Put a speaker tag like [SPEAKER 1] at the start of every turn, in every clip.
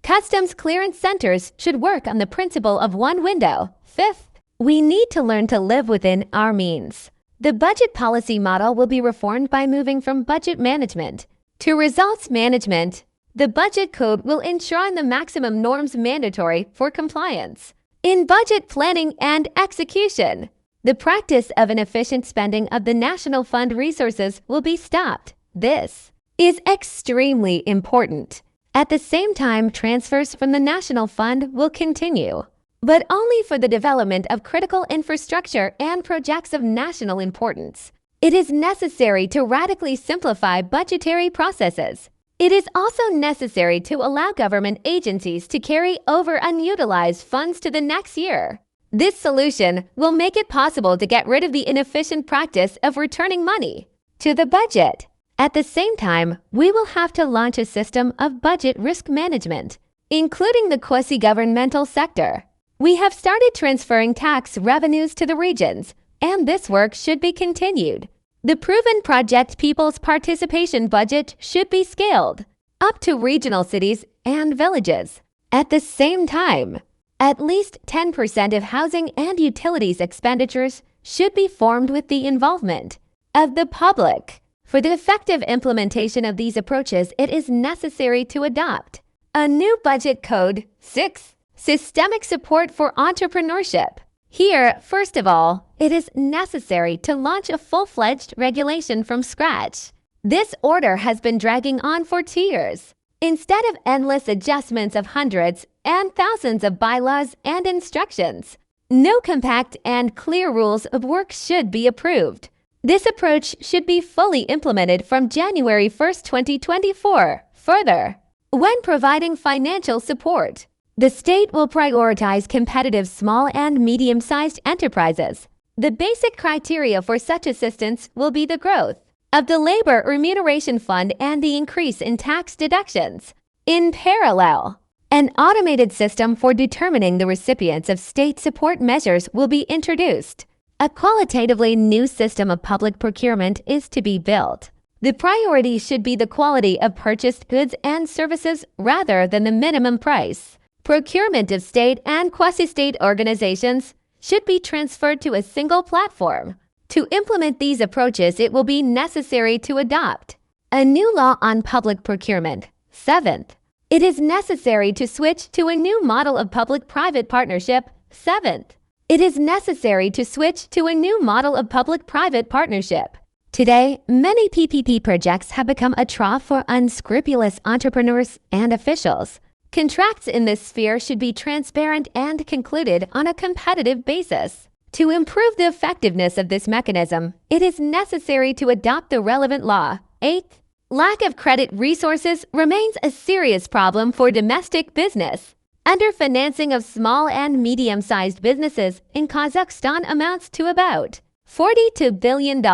[SPEAKER 1] Customs clearance centers should work on the principle of one window. Fifth, we need to learn to live within our means. The budget policy model will be reformed by moving from budget management to results management. The budget code will enshrine the maximum norms mandatory for compliance. In budget planning and execution, the practice of inefficient spending of the national fund resources will be stopped. This is extremely important. At the same time, transfers from the national fund will continue, but only for the development of critical infrastructure and projects of national importance. It is necessary to radically simplify budgetary processes. It is also necessary to allow government agencies to carry over unutilized funds to the next year. This solution will make it possible to get rid of the inefficient practice of returning money to the budget. At the same time, we will have to launch a system of budget risk management, including the quasi-governmental sector. We have started transferring tax revenues to the regions, and this work should be continued. The proven project People's Participation Budget should be scaled up to regional cities and villages. At the same time, at least 10% of housing and utilities expenditures should be formed with the involvement of the public. For the effective implementation of these approaches, it is necessary to adopt a new budget code. 6. Systemic support for entrepreneurship. Here, first of all, it is necessary to launch a full-fledged regulation from scratch. This order has been dragging on for 2 years. Instead of endless adjustments of hundreds and thousands of bylaws and instructions, new compact and clear rules of work should be approved. This approach should be fully implemented from January 1, 2024. Further, when providing financial support, the state will prioritize competitive small and medium-sized enterprises. The basic criteria for such assistance will be the growth of the labor remuneration fund and the increase in tax deductions. In parallel, an automated system for determining the recipients of state support measures will be introduced. A qualitatively new system of public procurement is to be built. The priority should be the quality of purchased goods and services rather than the minimum price. Procurement of state and quasi-state organizations should be transferred to a single platform. To implement these approaches, it will be necessary to adopt a new law on public procurement. 7th, it is necessary to switch to a new model of public-private partnership. 7th, it is necessary to switch to a new model of public-private partnership. Today, many PPP projects have become a trough for unscrupulous entrepreneurs and officials. Contracts in this sphere should be transparent and concluded on a competitive basis. To improve the effectiveness of this mechanism, it is necessary to adopt the relevant law. 8th, lack of credit resources remains a serious problem for domestic business. Underfinancing of small and medium-sized businesses in Kazakhstan amounts to about $42 billion.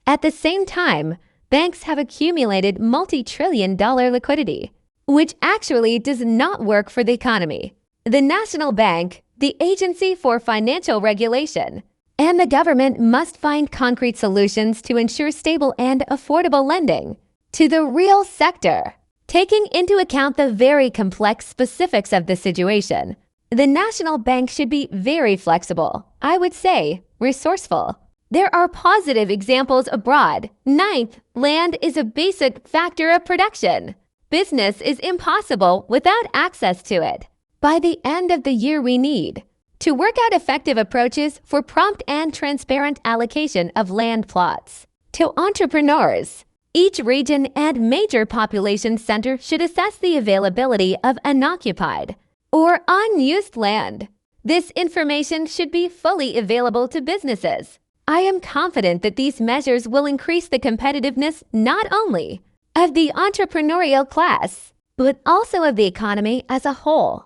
[SPEAKER 1] At the same time, banks have accumulated multi-trillion-dollar liquidity, which actually does not work for the economy. The National Bank, the Agency for Financial Regulation, and the government must find concrete solutions to ensure stable and affordable lending to the real sector. Taking into account the very complex specifics of the situation, the National Bank should be very flexible, I would say resourceful. There are positive examples abroad. 9th, land is a basic factor of production. Business is impossible without access to it. By the end of the year, we need to work out effective approaches for prompt and transparent allocation of land plots to entrepreneurs. Each region and major population center should assess the availability of unoccupied or unused land. This information should be fully available to businesses. I am confident that these measures will increase the competitiveness not only of the entrepreneurial class, but also of the economy as a whole.